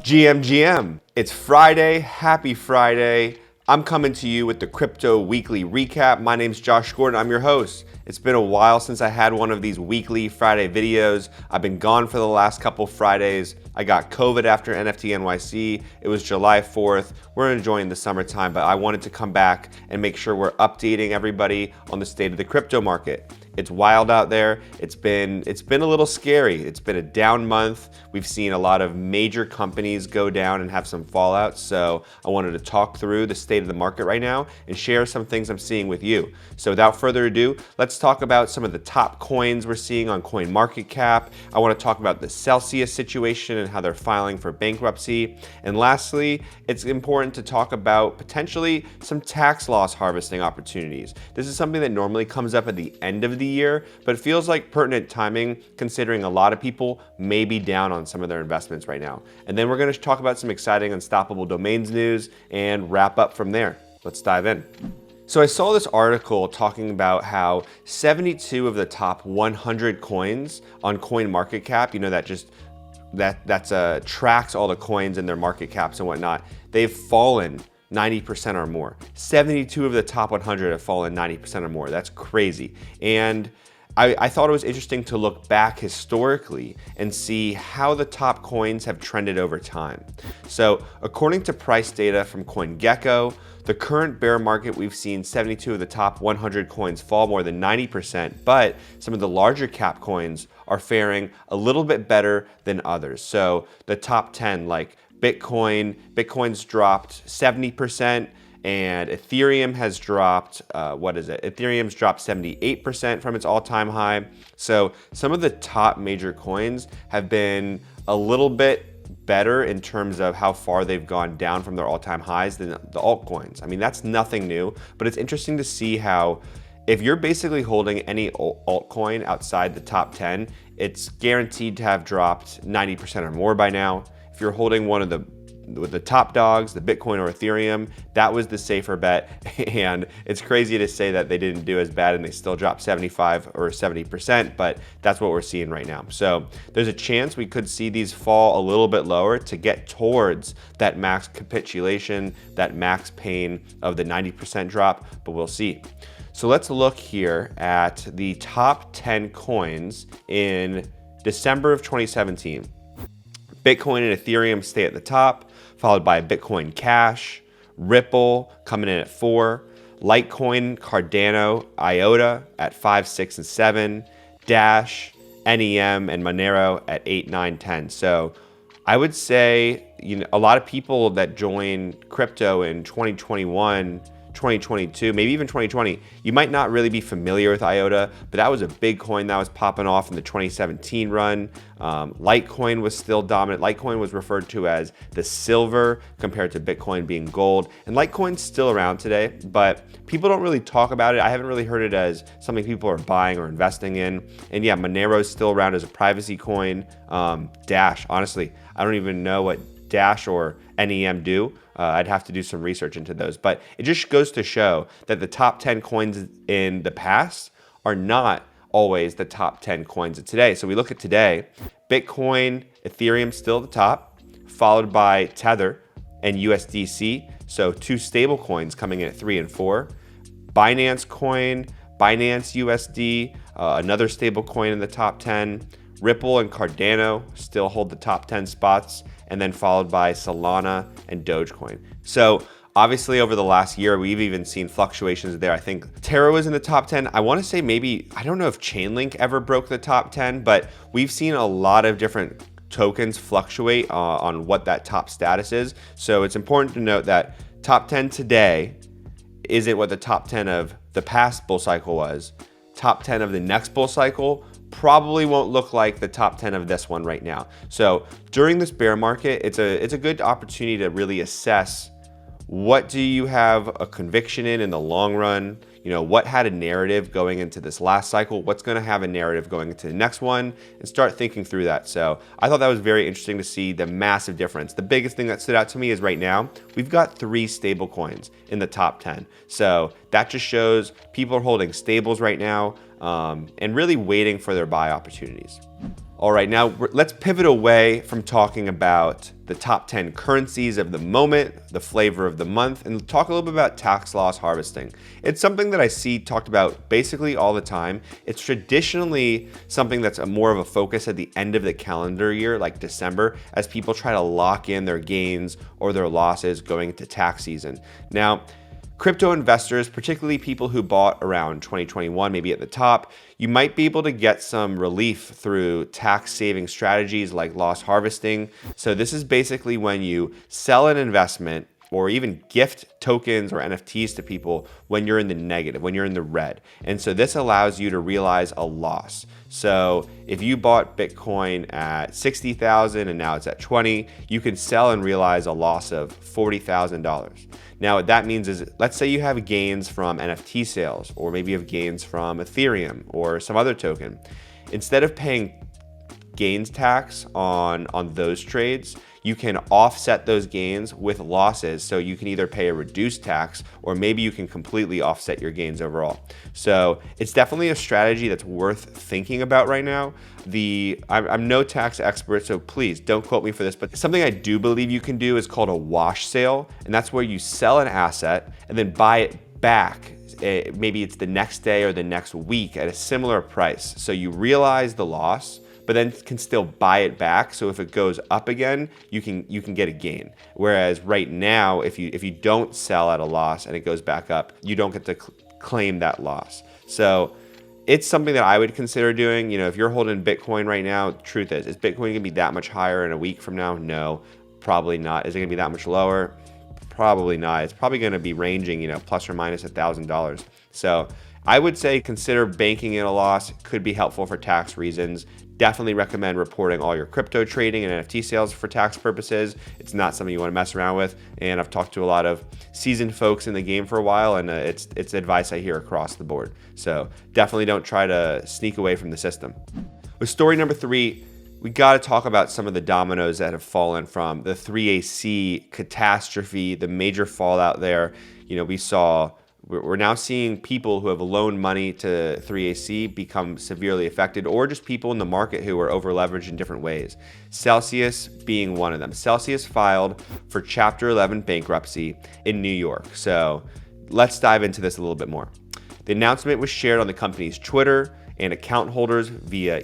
GM. It's Friday. Happy Friday. I'm coming to you with the Crypto Weekly Recap. My name's Josh Gordon. I'm your host. It's been a while since I had one of these weekly Friday videos. I've been gone for the last couple Fridays. I got COVID after NFT NYC. It was July 4th. We're enjoying the summertime, but I wanted to come back and make sure we're updating everybody on the state of the crypto market. It's wild out there. It's been a little scary. It's been a down month. We've seen a lot of major companies go down and have some fallout. So I wanted to talk through the state of the market right now and share some things I'm seeing with you. So without further ado, let's talk about some of the top coins we're seeing on coinmarketcap. I want to talk about the Celsius situation and how they're filing for bankruptcy. And lastly, it's important to talk about potentially some tax loss harvesting opportunities. This is something that normally comes up at the end of the year, but it feels like pertinent timing considering a lot of people may be down on some of their investments right now. And then we're going to talk about some exciting unstoppable domains news and wrap up from there. Let's dive in. So I saw this article talking about how 72 of the top 100 coins on CoinMarketCap, you know, that tracks all the coins and their market caps and whatnot, they've fallen 90% or more. 72 of the top 100 have fallen 90% or more. That's crazy. And I thought it was interesting to look back historically and see how the top coins have trended over time. So according to price data from CoinGecko, the current bear market, we've seen 72 of the top 100 coins fall more than 90%, but some of the larger cap coins are faring a little bit better than others. So the top 10, like Bitcoin's dropped 70%, and Ethereum has dropped, Ethereum's dropped 78% from its all-time high. So some of the top major coins have been a little bit better in terms of how far they've gone down from their all-time highs than the altcoins. I mean, that's nothing new, but it's interesting to see how if you're basically holding any altcoin outside the top 10, it's guaranteed to have dropped 90% or more by now. If you're holding one of the top dogs, the Bitcoin or Ethereum, that was the safer bet. And it's crazy to say that they didn't do as bad and they still dropped 75 or 70%, but that's what we're seeing right now. So there's a chance we could see these fall a little bit lower to get towards that max capitulation, that max pain of the 90% drop, but we'll see. So let's look here at the top 10 coins in December of 2017. Bitcoin and Ethereum stay at the top, followed by Bitcoin Cash, Ripple coming in at 4, Litecoin, Cardano, IOTA at 5, 6, and 7, Dash, NEM, and Monero at 8, 9, 10. So I would say, a lot of people that joined crypto in 2021, 2022, maybe even 2020, you might not really be familiar with IOTA, but that was a big coin that was popping off in the 2017 run. Litecoin was still dominant. Litecoin was referred to as the silver compared to Bitcoin being gold. And Litecoin's still around today, but people don't really talk about it. I haven't really heard it as something people are buying or investing in. And yeah, Monero's still around as a privacy coin. Dash, honestly, I don't even know what Dash or NEM do. I'd have to do some research into those, but it just goes to show that the top 10 coins in the past are not always the top 10 coins of today. So we look at today, Bitcoin, Ethereum still at the top, followed by Tether and USDC. So two stable coins coming in at 3 and 4. Binance Coin, Binance USD, another stable coin in the top 10. Ripple and Cardano still hold the top 10 spots, and then followed by Solana and Dogecoin. So obviously over the last year, we've even seen fluctuations there. I think Terra was in the top 10. I want to say maybe, I don't know if Chainlink ever broke the top 10, but we've seen a lot of different tokens fluctuate on what that top status is. So it's important to note that top 10 today isn't what the top 10 of the past bull cycle was. Top 10 of the next bull cycle probably won't look like the top 10 of this one right now. So during this bear market, it's a good opportunity to really assess what do you have a conviction in the long run. What had a narrative going into this last cycle? What's going to have a narrative going into the next one? And start thinking through that. So I thought that was very interesting to see the massive difference. The biggest thing that stood out to me is right now, we've got 3 stable coins in the top 10. So that just shows people are holding stables right now. and really waiting for their buy opportunities. All right, now let's pivot away from talking about the top 10 currencies of the moment, the flavor of the month, and talk a little bit about tax loss harvesting. It's something that I see talked about basically all the time. It's traditionally something that's more of a focus at the end of the calendar year, like December, as people try to lock in their gains or their losses going into tax season. Now, crypto investors, particularly people who bought around 2021, maybe at the top, you might be able to get some relief through tax saving strategies like loss harvesting. So this is basically when you sell an investment or even gift tokens or NFTs to people when you're in the negative, when you're in the red. And so this allows you to realize a loss. So if you bought Bitcoin at 60,000 and now it's at 20, you can sell and realize a loss of $40,000. Now what that means is, let's say you have gains from NFT sales, or maybe you have gains from Ethereum or some other token. Instead of paying gains tax on those trades, you can offset those gains with losses. So you can either pay a reduced tax, or maybe you can completely offset your gains overall. So it's definitely a strategy that's worth thinking about right now. I'm no tax expert, so please don't quote me for this, but something I do believe you can do is called a wash sale. And that's where you sell an asset and then buy it back. Maybe it's the next day or the next week at a similar price. So you realize the loss, but then can still buy it back. So if it goes up again, you can get a gain. Whereas right now, if you don't sell at a loss and it goes back up, you don't get to claim that loss. So it's something that I would consider doing. If you're holding Bitcoin right now, the truth is Bitcoin gonna be that much higher in a week from now? No, probably not. Is it gonna be that much lower? Probably not. It's probably gonna be ranging, plus or minus $1,000. So I would say consider banking in a loss. Could be helpful for tax reasons. Definitely recommend reporting all your crypto trading and NFT sales for tax purposes. It's not something you want to mess around with. And I've talked to a lot of seasoned folks in the game for a while, and it's advice I hear across the board. So definitely don't try to sneak away from the system. With story number 3, we got to talk about some of the dominoes that have fallen from the 3AC catastrophe, the major fallout there. We're now seeing people who have loaned money to 3AC become severely affected, or just people in the market who are over leveraged in different ways. Celsius being one of them. Celsius filed for Chapter 11 bankruptcy in New York. So let's dive into this a little bit more. The announcement was shared on the company's Twitter and account holders via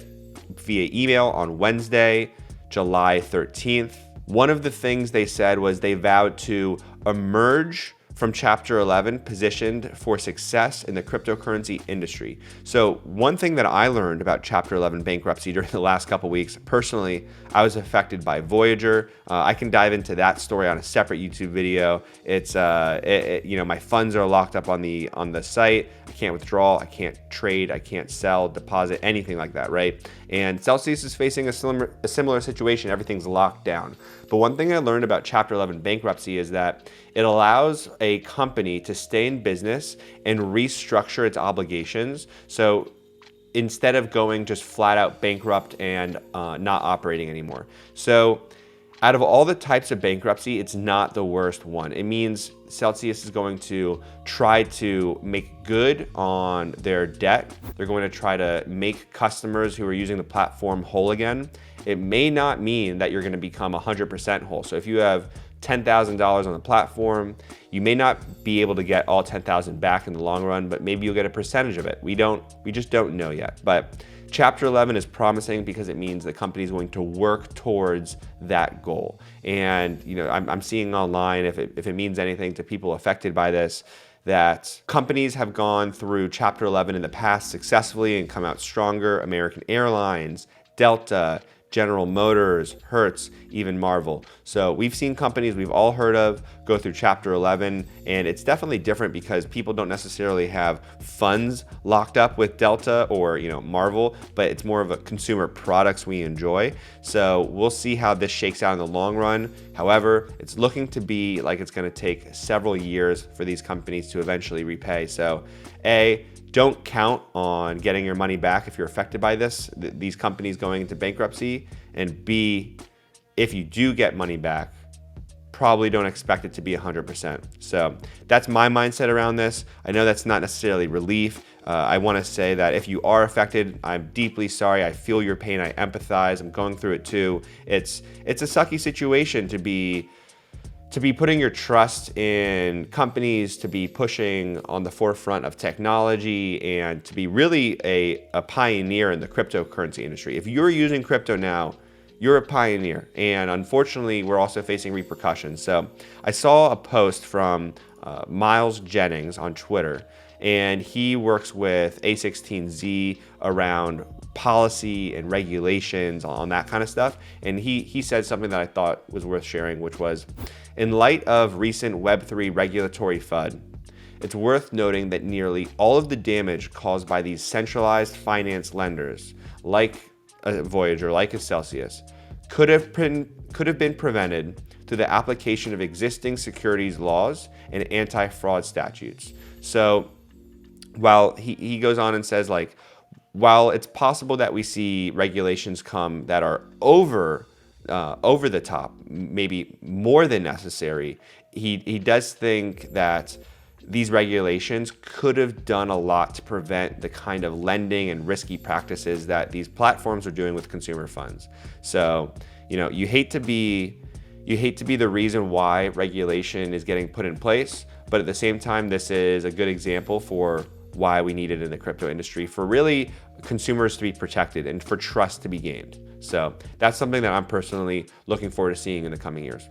email on Wednesday, July 13th. One of the things they said was they vowed to emerge from Chapter 11 positioned for success in the cryptocurrency industry. So one thing that I learned about Chapter 11 bankruptcy during the last couple weeks, personally, I was affected by Voyager. I can dive into that story on a separate YouTube video. It's my funds are locked up on the site. I can't withdraw, I can't trade, I can't sell, deposit, anything like that, right? And Celsius is facing a similar situation. Everything's locked down. But one thing I learned about Chapter 11 bankruptcy is that it allows a company to stay in business and restructure its obligations. So instead of going just flat out bankrupt and not operating anymore. So out of all the types of bankruptcy, it's not the worst one. It means Celsius is going to try to make good on their debt. They're going to try to make customers who are using the platform whole again. It may not mean that you're going to become 100% whole. So if you have $10,000 on the platform, you may not be able to get all 10,000 back in the long run, but maybe you'll get a percentage of it. We just don't know yet. But Chapter 11 is promising because it means the company is going to work towards that goal. And I'm seeing online, if it means anything to people affected by this, that companies have gone through Chapter 11 in the past successfully and come out stronger. American Airlines, Delta, General Motors, Hertz, even Marvel. So we've seen companies we've all heard of go through Chapter 11, and it's definitely different because people don't necessarily have funds locked up with Delta or Marvel, but it's more of a consumer products we enjoy. So we'll see how this shakes out in the long run. However, it's looking to be like it's going to take several years for these companies to eventually repay. So don't count on getting your money back if you're affected by these companies going into bankruptcy. And B, if you do get money back, probably don't expect it to be 100%. So that's my mindset around this. I know that's not necessarily relief. I want to say that if you are affected, I'm deeply sorry. I feel your pain. I empathize. I'm going through it too. It's a sucky situation to be putting your trust in companies, to be pushing on the forefront of technology, and to be really a pioneer in the cryptocurrency industry. If you're using crypto now, you're a pioneer. And unfortunately, we're also facing repercussions. So I saw a post from Miles Jennings on Twitter, and he works with A16Z around policy and regulations on that kind of stuff. And he said something that I thought was worth sharing, which was, in light of recent Web3 regulatory FUD, it's worth noting that nearly all of the damage caused by these centralized finance lenders, like a Voyager, like a Celsius, could have been prevented through the application of existing securities laws and anti-fraud statutes. So while he goes on and says, like, while it's possible that we see regulations come that are over the top, maybe more than necessary, he does think that these regulations could have done a lot to prevent the kind of lending and risky practices that these platforms are doing with consumer funds. So, you hate to be the reason why regulation is getting put in place, but at the same time, this is a good example for why we need it in the crypto industry, for really consumers to be protected and for trust to be gained. So that's something that I'm personally looking forward to seeing in the coming years.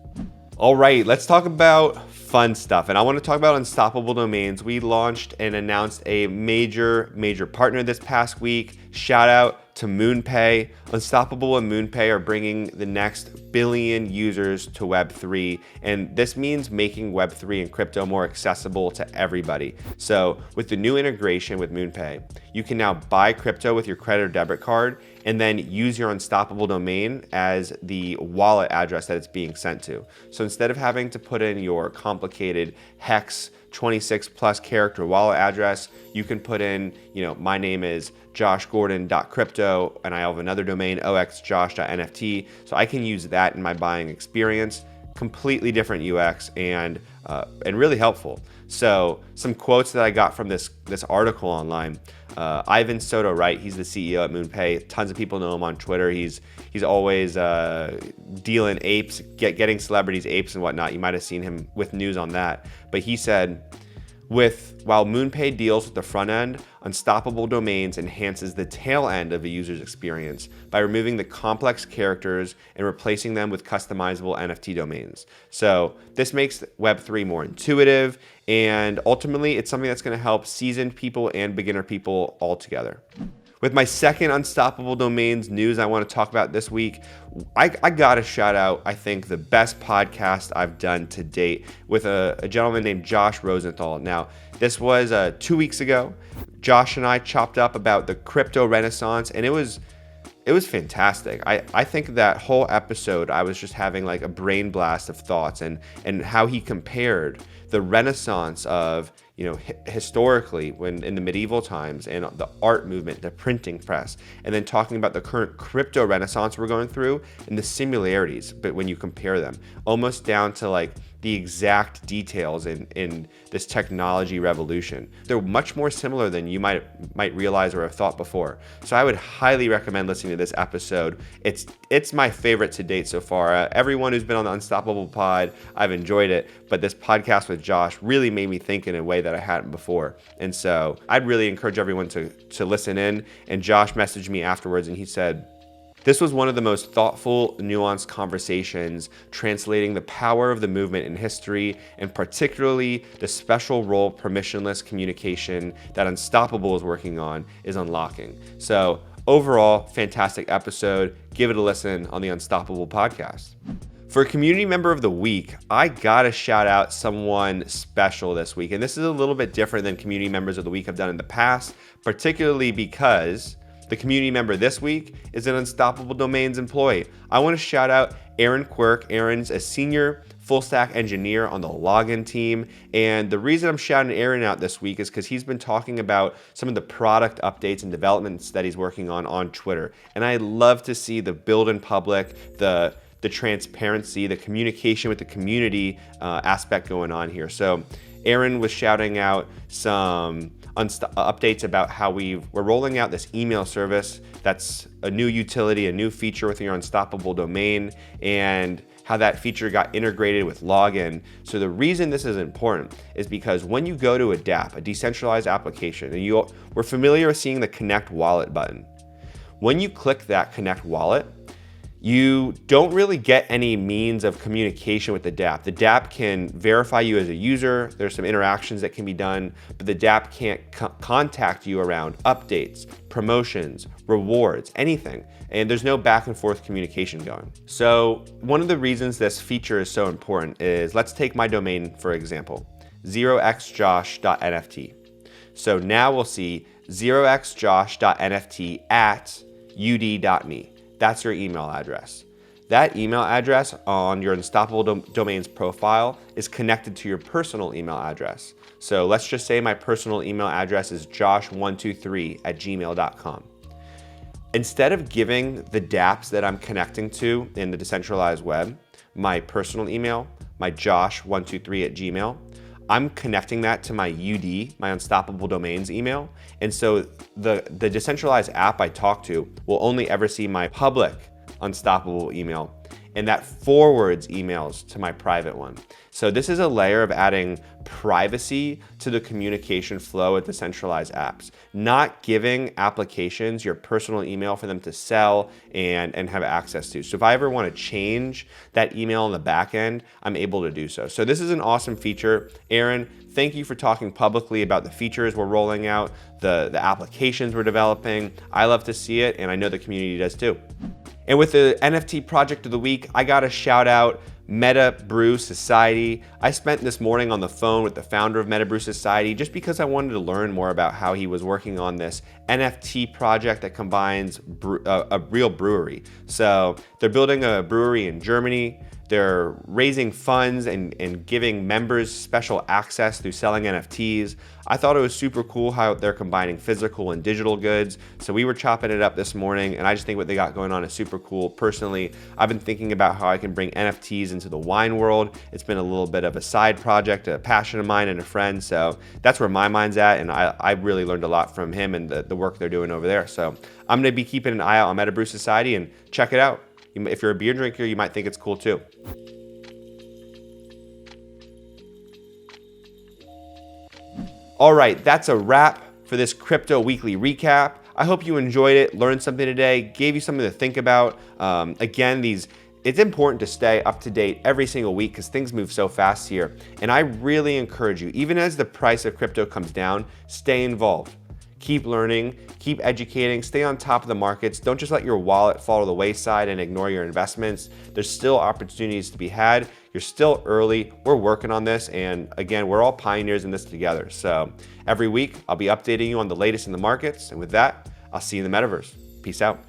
All right, let's talk about fun stuff. And I want to talk about Unstoppable Domains. We launched and announced a major partner this past week. Shout out to Moonpay. Unstoppable and Moonpay are bringing the next billion users to Web3. And this means making Web3 and crypto more accessible to everybody. So with the new integration with Moonpay, you can now buy crypto with your credit or debit card and then use your Unstoppable domain as the wallet address that it's being sent to. So instead of having to put in your complicated hex 26 plus character wallet address, you can put in, my name is joshgordon.crypto and I have another domain, oxjosh.nft. So I can use that in my buying experience. Completely different UX and really helpful. So some quotes that I got from this article online. Ivan Soto, right? He's the CEO at Moonpay. Tons of people know him on Twitter. He's always dealing apes, getting celebrities apes and whatnot. You might have seen him with news on that. But he said, while Moonpay deals with the front end, Unstoppable Domains enhances the tail end of a user's experience by removing the complex characters and replacing them with customizable NFT domains. So this makes Web3 more intuitive, and ultimately it's something that's going to help seasoned people and beginner people all together. With my second Unstoppable Domains news I want to talk about this week, I got to shout out, I think, the best podcast I've done to date with a gentleman named Josh Rosenthal. Now, this was 2 weeks ago. Josh and I chopped up about the crypto renaissance, and it was fantastic. I think that whole episode, I was just having like a brain blast of thoughts and how he compared the renaissance of, historically when in the medieval times and the art movement, the printing press, and then talking about the current crypto renaissance we're going through and the similarities, but when you compare them, almost down to like the exact details in this technology revolution. They're much more similar than you might realize or have thought before. So I would highly recommend listening to this episode. It's my favorite to date so far. Everyone who's been on the Unstoppable pod, I've enjoyed it, but this podcast with Josh really made me think in a way that I hadn't before. And so I'd really encourage everyone to listen in. And Josh messaged me afterwards and he said, "This was one of the most thoughtful, nuanced conversations translating the power of the movement in history and particularly the special role permissionless communication that Unstoppable is working on is unlocking." So overall, fantastic episode. Give it a listen on the Unstoppable podcast. For Community Member of the Week, I gotta shout out someone special this week. And this is a little bit different than Community Members of the Week I've done in the past, particularly because the community member this week is an Unstoppable Domains employee. I want to shout out Aaron Quirk. Aaron's a senior full stack engineer on the login team. And the reason I'm shouting Aaron out this week is because he's been talking about some of the product updates and developments that he's working on Twitter. And I love to see the build in public, the the transparency, the communication with the community aspect going on here. So Aaron was shouting out some updates about how we're rolling out this email service. That's a new utility, a new feature with your Unstoppable domain, and how that feature got integrated with login. So the reason this is important is because when you go to a DApp, a decentralized application, and we're familiar with seeing the Connect Wallet button. When you click that Connect Wallet, you don't really get any means of communication with the DApp. The DApp can verify you as a user. There's some interactions that can be done, but the DApp can't contact you around updates, promotions, rewards, anything. And there's no back and forth communication going. So one of the reasons this feature is so important is, let's take my domain, for example, 0xjosh.nft. So now we'll see 0xjosh.nft@ud.me. That's your email address. That email address on your Unstoppable Domains profile is connected to your personal email address. So let's just say my personal email address is josh123@gmail.com. Instead of giving the dApps that I'm connecting to in the decentralized web my personal email, my josh123@gmail, I'm connecting that to my UD, my Unstoppable Domains email. And so the decentralized app I talk to will only ever see my public Unstoppable email, and that forwards emails to my private one. So this is a layer of adding privacy to the communication flow with decentralized apps, not giving applications your personal email for them to sell and have access to. So if I ever want to change that email on the back end, I'm able to do so. So this is an awesome feature. Aaron, thank you for talking publicly about the features we're rolling out, the applications we're developing. I love to see it, and I know the community does too. And with the NFT project of the week, I got to shout out Meta Brew Society. I spent this morning on the phone with the founder of Meta Brew Society just because I wanted to learn more about how he was working on this NFT project that combines a real brewery. So they're building a brewery in Germany. They're raising funds and giving members special access through selling NFTs. I thought it was super cool how they're combining physical and digital goods. So we were chopping it up this morning, and I just think what they got going on is super cool. Personally, I've been thinking about how I can bring NFTs into the wine world. It's been a little bit of a side project, a passion of mine and a friend. So that's where my mind's at, and I really learned a lot from him and the work they're doing over there. So I'm gonna be keeping an eye out on Meta Brew Society and check it out. If you're a beer drinker, you might think it's cool too. All right, that's a wrap for this Crypto Weekly Recap. I hope you enjoyed it, learned something today, gave you something to think about. Again, it's important to stay up to date every single week because things move so fast here. And I really encourage you, even as the price of crypto comes down, stay involved. Keep learning, keep educating, stay on top of the markets. Don't just let your wallet fall to the wayside and ignore your investments. There's still opportunities to be had. You're still early. We're working on this. And again, we're all pioneers in this together. So every week, I'll be updating you on the latest in the markets. And with that, I'll see you in the metaverse. Peace out.